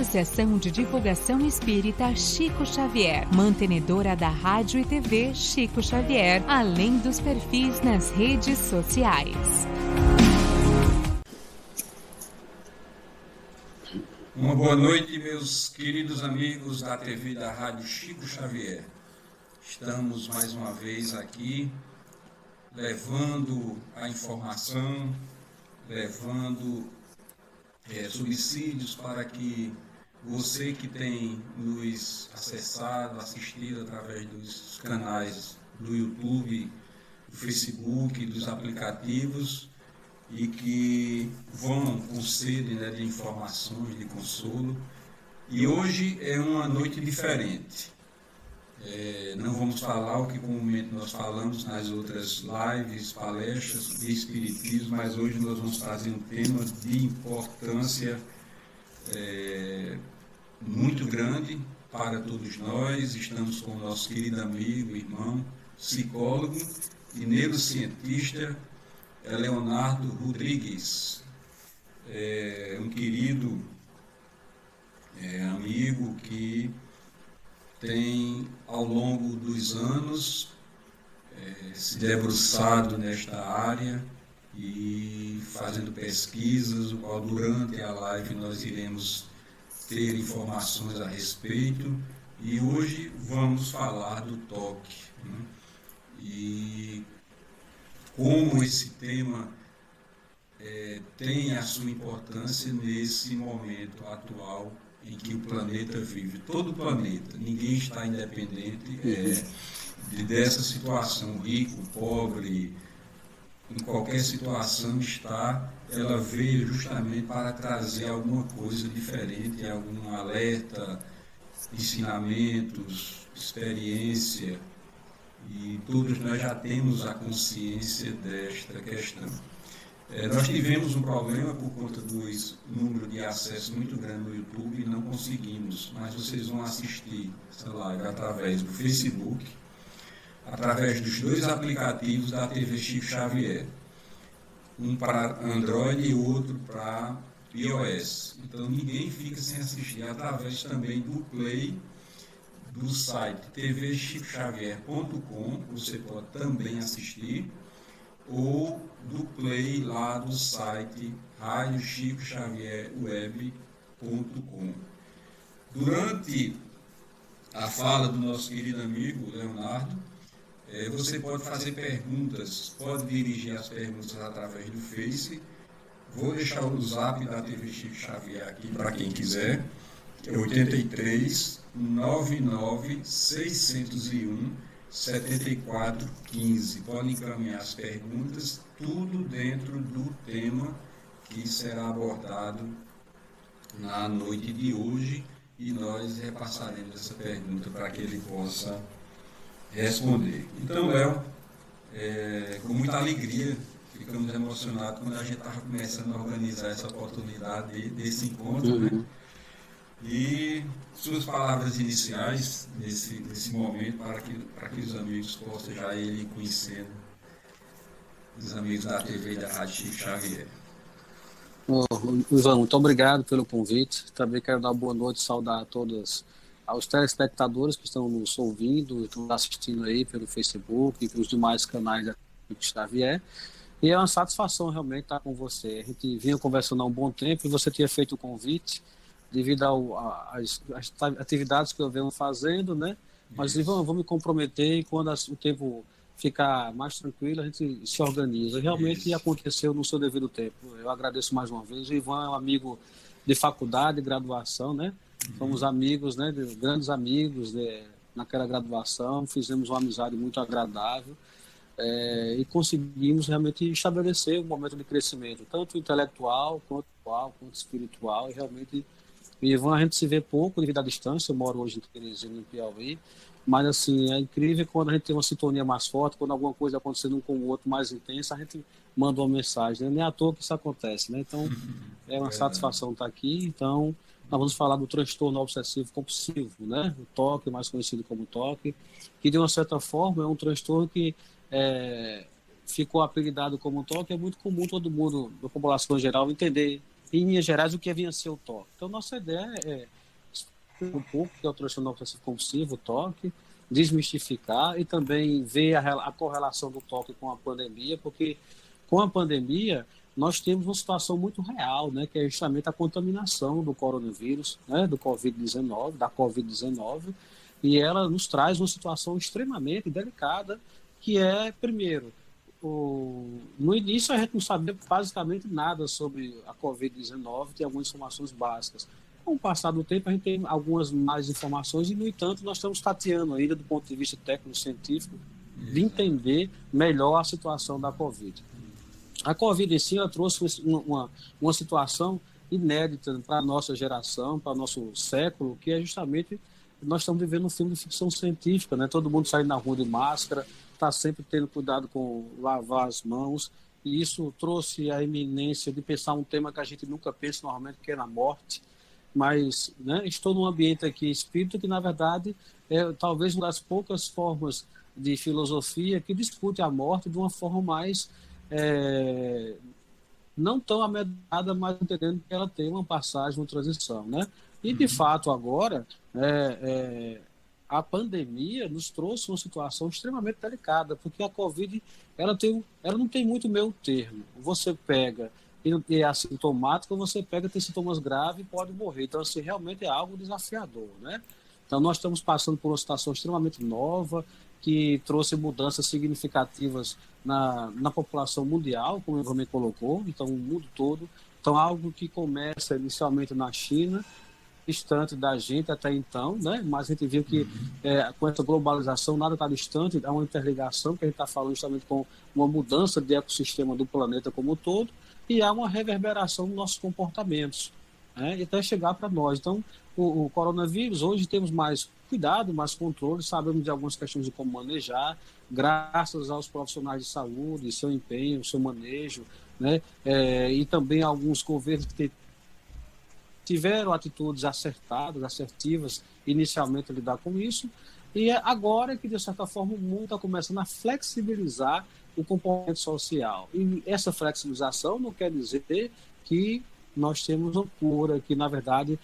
Associação de Divulgação Espírita Chico Xavier, mantenedora da Rádio e TV Chico Xavier, além dos perfis nas redes sociais. Uma boa noite, meus queridos amigos da TV e da Rádio Chico Xavier. Estamos mais uma vez aqui, levando a informação, levando subsídios para que você que tem nos acessado, assistido através dos canais do YouTube, do Facebook, dos aplicativos, e que vão com sede, né, de informações, de consolo. E hoje é uma noite diferente. Não vamos falar o que comumente nós falamos nas outras lives, palestras de espiritismo, mas hoje nós vamos trazer um tema de importância muito grande para todos nós. Estamos com o nosso querido amigo, irmão, psicólogo e neurocientista, Leonardo Rodrigues, um querido amigo que tem, ao longo dos anos, se debruçado nesta área e fazendo pesquisas, o qual durante a live nós iremos ter informações a respeito. E hoje vamos falar do toque, né? E como esse tema tem a sua importância nesse momento atual em que o planeta vive. Todo o planeta, ninguém está independente dessa situação, rico, pobre, em qualquer situação ela veio justamente para trazer alguma coisa diferente, algum alerta, ensinamentos, experiência. E todos nós já temos a consciência desta questão. Nós tivemos um problema por conta do número de acesso muito grande no YouTube e não conseguimos, mas vocês vão assistir essa live através do Facebook, através dos dois aplicativos da TV Chico Xavier, um para Android e outro para iOS. Então ninguém fica sem assistir, através também do Play do site tvchicoxavier.com, você pode também assistir, ou do Play lá do site radiochicoxavierweb.com. Durante a fala do nosso querido amigo Leonardo, você pode fazer perguntas, pode dirigir as perguntas através do Face. Vou deixar o zap da TV Chico Xavier aqui para quem quiser, é 83 99 601 7415. Podem encaminhar as perguntas, tudo dentro do tema que será abordado na noite de hoje, e nós repassaremos essa pergunta para que ele possa responder. Então, Léo, com muita alegria, ficamos emocionados quando a gente estava começando a organizar essa oportunidade desse encontro, né? E suas palavras iniciais nesse momento, para que os amigos possam já ir conhecendo, os amigos da TV e da Rádio Chico Xavier. Ivan, muito obrigado pelo convite. Também quero dar uma boa noite, saudar a todos aos telespectadores que estão nos ouvindo, estão assistindo aí pelo Facebook e pelos demais canais da Chico Xavier. E é uma satisfação realmente estar com você. A gente vinha conversando há um bom tempo e você tinha feito o convite devido às atividades que eu venho fazendo, né? Mas, Ivan, eu vou me comprometer e quando o tempo ficar mais tranquilo, a gente se organiza. Realmente aconteceu no seu devido tempo. Eu agradeço mais uma vez. O Ivan é um amigo de faculdade, de graduação, né? Somos amigos, né? Grandes amigos naquela graduação. Fizemos uma amizade muito agradável. E conseguimos realmente estabelecer um momento de crescimento, tanto intelectual, quanto espiritual, e realmente, Ivan, a gente se vê pouco devido à distância. Eu moro hoje em Teresina, no Piauí, mas assim, é incrível quando a gente tem uma sintonia mais forte, quando alguma coisa acontecendo um com o outro mais intensa, a gente manda uma mensagem, né? Nem à toa que isso acontece, né? Então, é uma satisfação estar aqui. Então, nós vamos falar do transtorno obsessivo compulsivo, né? O TOC, mais conhecido como TOC, que de uma certa forma é um transtorno que ficou apelidado como TOC. É muito comum todo mundo, da população em geral, entender em Minas Gerais, o que vinha a ser o toque. Então, nossa ideia é explicar um pouco o que é o transtorno obsessivo compulsivo, o toque, desmistificar e também ver a correlação do toque com a pandemia, porque com a pandemia nós temos uma situação muito real, né, que é justamente a contaminação do coronavírus, né, do Covid-19, da Covid-19, e ela nos traz uma situação extremamente delicada, que é, primeiro, no início a gente não sabia basicamente nada sobre a Covid-19, tem algumas informações básicas. Com o passar do tempo, a gente tem algumas mais informações e, no entanto, nós estamos tateando ainda do ponto de vista técnico-científico de entender melhor a situação da Covid. A Covid em si ela trouxe uma situação inédita para a nossa geração, para o nosso século, que é justamente nós estamos vivendo um filme de ficção científica, né? Todo mundo saindo na rua de máscara, está sempre tendo cuidado com lavar as mãos, e isso trouxe a iminência de pensar um tema que a gente nunca pensa normalmente, que é na morte. Mas, né, estou num ambiente aqui espírita que, na verdade, é talvez uma das poucas formas de filosofia que discute a morte de uma forma mais não tão amedrontada, mas entendendo que ela tem uma passagem, uma transição, né? E, de fato, agora, a pandemia nos trouxe uma situação extremamente delicada, porque a Covid ela não tem muito meio termo. Você pega e é assintomático, você pega, tem sintomas graves e pode morrer. Então, assim, realmente é algo desafiador, né? Então, nós estamos passando por uma situação extremamente nova, que trouxe mudanças significativas na população mundial, como o Ivan colocou, então, o mundo todo. Então, algo que começa inicialmente na China, distante da gente até então, né? Mas a gente viu que com essa globalização nada está distante, há uma interligação que a gente está falando justamente com uma mudança de ecossistema do planeta como um todo, e há uma reverberação dos nossos comportamentos, né? E até chegar para nós. Então, o coronavírus, hoje temos mais cuidado, mais controle, sabemos de algumas questões de como manejar, graças aos profissionais de saúde, seu empenho, seu manejo, né? E também alguns governos que tiveram atitudes acertadas, assertivas, inicialmente a lidar com isso, e agora que, de certa forma, o mundo está começando a flexibilizar o componente social. E essa flexibilização não quer dizer que nós temos uma cura, que, na verdade,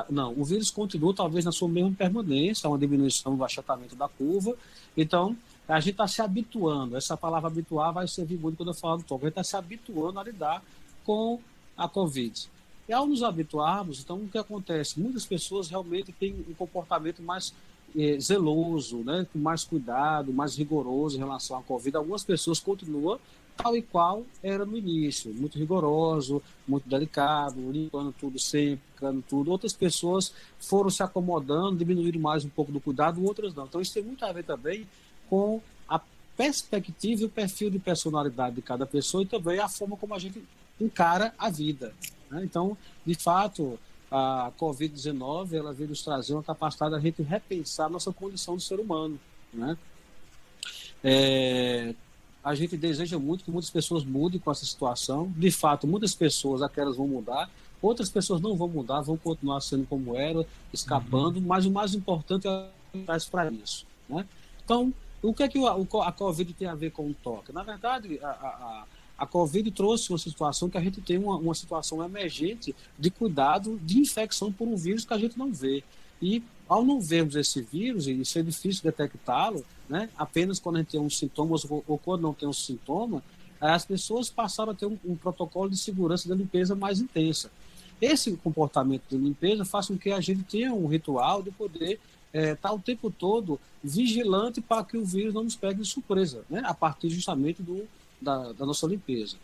não, o vírus continua talvez na sua mesma permanência, uma diminuição do achatamento da curva. Então, a gente está se habituando, essa palavra habituar vai servir muito quando eu falo do toque, a gente está se habituando a lidar com a Covid. E ao nos habituarmos, então o que acontece? Muitas pessoas realmente têm um comportamento mais zeloso, né? Com mais cuidado, mais rigoroso em relação à Covid. Algumas pessoas continuam tal e qual era no início, muito rigoroso, muito delicado, limpando tudo sempre, ficando tudo. Outras pessoas foram se acomodando, diminuindo mais um pouco do cuidado, outras não. Então isso tem muito a ver também com a perspectiva e o perfil de personalidade de cada pessoa e também a forma como a gente encara a vida. Então, de fato, a Covid-19 ela veio nos trazer uma capacidade de a gente repensar a nossa condição de ser humano, né? A gente deseja muito que muitas pessoas mudem com essa situação. De fato, muitas pessoas, aquelas vão mudar, outras pessoas não vão mudar, vão continuar sendo como eram, escapando, mas o mais importante é para isso, né? Então, o que é que a Covid tem a ver com o toque? Na verdade, a Covid trouxe uma situação que a gente tem uma situação emergente de cuidado de infecção por um vírus que a gente não vê. E ao não vermos esse vírus, e ser difícil detectá-lo, né, apenas quando a gente tem uns sintomas ou quando não tem um sintoma, as pessoas passaram a ter um protocolo de segurança da limpeza mais intensa. Esse comportamento de limpeza faz com que a gente tenha um ritual de poder estar o tempo todo vigilante para que o vírus não nos pegue de surpresa, né, a partir justamente da nossa limpeza.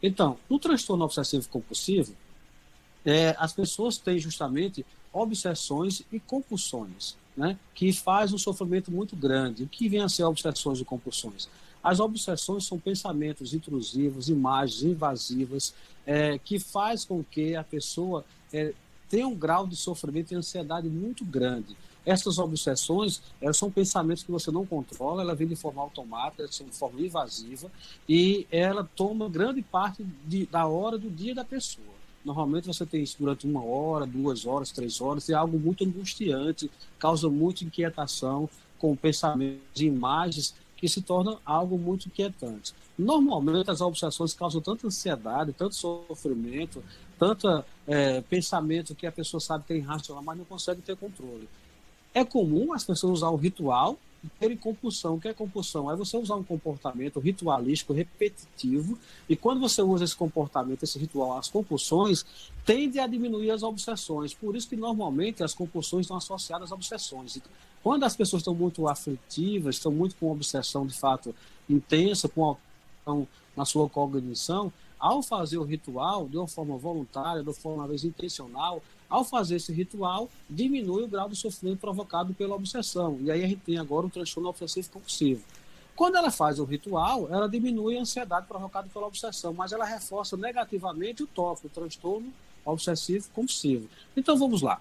Então, no transtorno obsessivo compulsivo, as pessoas têm justamente obsessões e compulsões, né, que faz um sofrimento muito grande. O que vem a ser obsessões e compulsões? As obsessões são pensamentos intrusivos, imagens invasivas, que faz com que a pessoa tenha um grau de sofrimento e ansiedade muito grande. Essas obsessões, elas são pensamentos que você não controla, ela vem de forma automática, de forma invasiva, e ela toma grande parte da hora do dia da pessoa. Normalmente você tem isso durante 1 hora, 2 horas, 3 horas, é algo muito angustiante, causa muita inquietação, com pensamentos e imagens que se tornam algo muito inquietante. Normalmente as obsessões causam tanta ansiedade, tanto sofrimento, tanta pensamento que a pessoa sabe que é irracional, mas não consegue ter controle. É comum as pessoas usar o ritual e terem compulsão. O que é compulsão? É você usar um comportamento ritualístico, repetitivo, e quando você usa esse comportamento, esse ritual, as compulsões, tende a diminuir as obsessões. Por isso que, normalmente, as compulsões estão associadas às obsessões. Então, quando as pessoas estão muito aflitivas, estão muito com obsessão, de fato, intensa, com alteração na sua cognição, ao fazer o ritual de uma forma voluntária, de uma forma, às vezes, intencional, ao fazer esse ritual, diminui o grau de sofrimento provocado pela obsessão. E aí a gente tem agora o transtorno obsessivo compulsivo. Quando ela faz o ritual, ela diminui a ansiedade provocada pela obsessão, mas ela reforça negativamente o TOC, o transtorno obsessivo compulsivo. Então vamos lá.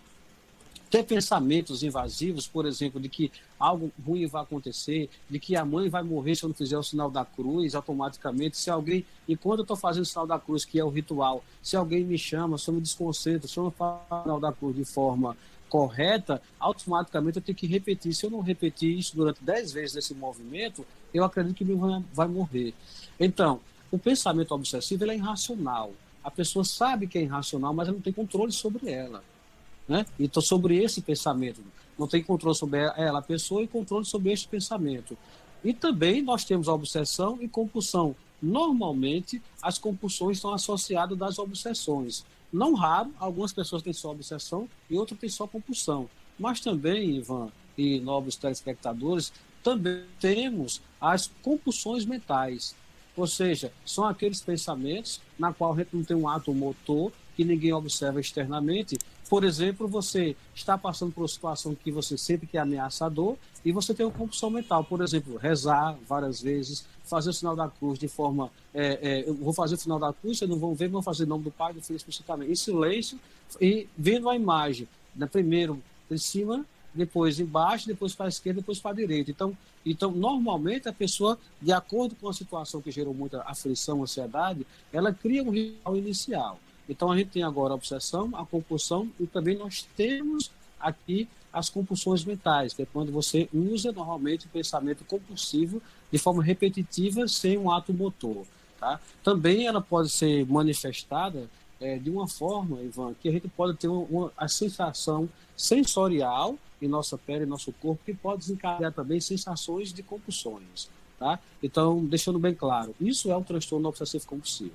Ter pensamentos invasivos, por exemplo, de que algo ruim vai acontecer, de que a mãe vai morrer se eu não fizer o sinal da cruz, automaticamente, se alguém, enquanto eu estou fazendo o sinal da cruz, que é o ritual, se alguém me chama, se eu me desconcentro, se eu não faço o sinal da cruz de forma correta, automaticamente eu tenho que repetir. Se eu não repetir isso durante 10 vezes esse movimento, eu acredito que minha mãe vai morrer. Então, o pensamento obsessivo ele é irracional. A pessoa sabe que é irracional, mas ela não tem controle sobre ela. Né? Então, sobre esse pensamento, não tem controle sobre ela, a pessoa, e controle sobre esse pensamento. E também nós temos a obsessão e compulsão. Normalmente, as compulsões estão associadas às obsessões. Não raro, algumas pessoas têm só obsessão e outras têm só compulsão. Mas também, Ivan e nobres telespectadores, também temos as compulsões mentais. Ou seja, são aqueles pensamentos na qual a gente não tem um ato motor que ninguém observa externamente. Por exemplo, você está passando por uma situação que você sempre quer ameaçador e você tem uma compulsão mental. Por exemplo, rezar várias vezes, fazer o sinal da cruz de forma... eu vou fazer o sinal da cruz, vocês não vão ver, vão fazer em nome do Pai, do Filho e do Espírito Santo, em silêncio, e vendo a imagem, né, primeiro em cima, depois embaixo, depois para a esquerda, depois para a direita. Então, normalmente, a pessoa, de acordo com a situação que gerou muita aflição, ansiedade, ela cria um ritual inicial. Então, a gente tem agora a obsessão, a compulsão, e também nós temos aqui as compulsões mentais, que é quando você usa normalmente o pensamento compulsivo de forma repetitiva, sem um ato motor. Tá? Também ela pode ser manifestada de uma forma, Ivan, que a gente pode ter a sensação sensorial em nossa pele, em nosso corpo, que pode desencadear também sensações de compulsões. Tá? Então, deixando bem claro, isso é um transtorno obsessivo compulsivo.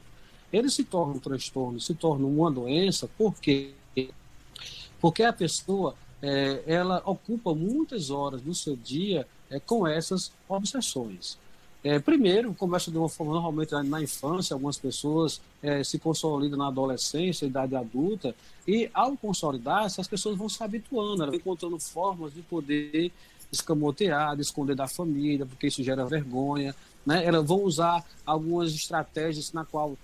Ele se torna um transtorno, se torna uma doença, porque a pessoa ela ocupa muitas horas do seu dia com essas obsessões. Primeiro, começa de uma forma, normalmente na infância, algumas pessoas se consolidam na adolescência, idade adulta, e ao consolidar-se, as pessoas vão se habituando, elas vão encontrando formas de poder escamotear, de esconder da família, porque isso gera vergonha, né? Elas vão usar algumas estratégias na qual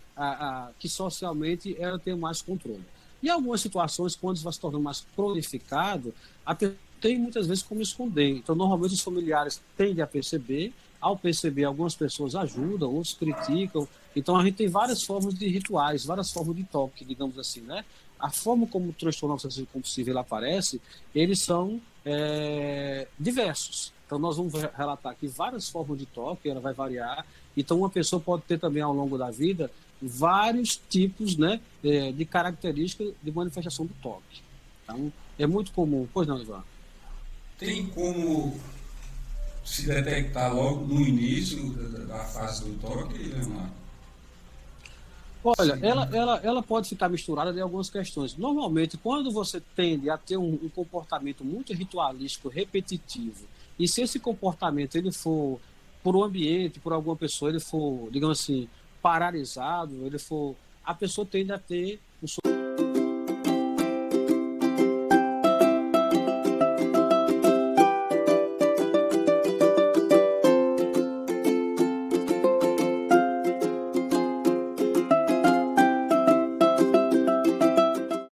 que socialmente ela tem mais controle. E algumas situações, quando isso vai se tornando mais cronificado, a pessoa tem muitas vezes como esconder. Então, normalmente os familiares tendem a perceber. Ao perceber, algumas pessoas ajudam, outros criticam. Então, a gente tem várias formas de rituais, várias formas de toque, digamos assim, né? A forma como o transtorno obsessivo compulsivo ele aparece, eles são diversos. Então, nós vamos relatar aqui várias formas de toque, ela vai variar. Então, uma pessoa pode ter também, ao longo da vida, vários tipos, né, de características de manifestação do toque. Então, é muito comum. Pois não, Ivan? Tem como se detectar logo no início da fase do toque, Leonardo? Olha, ela pode ficar misturada de algumas questões. Normalmente, quando você tende a ter um comportamento muito ritualístico, repetitivo, e se esse comportamento ele for por um ambiente, por alguma pessoa, ele for, digamos assim, paralisado, a pessoa tende a ter um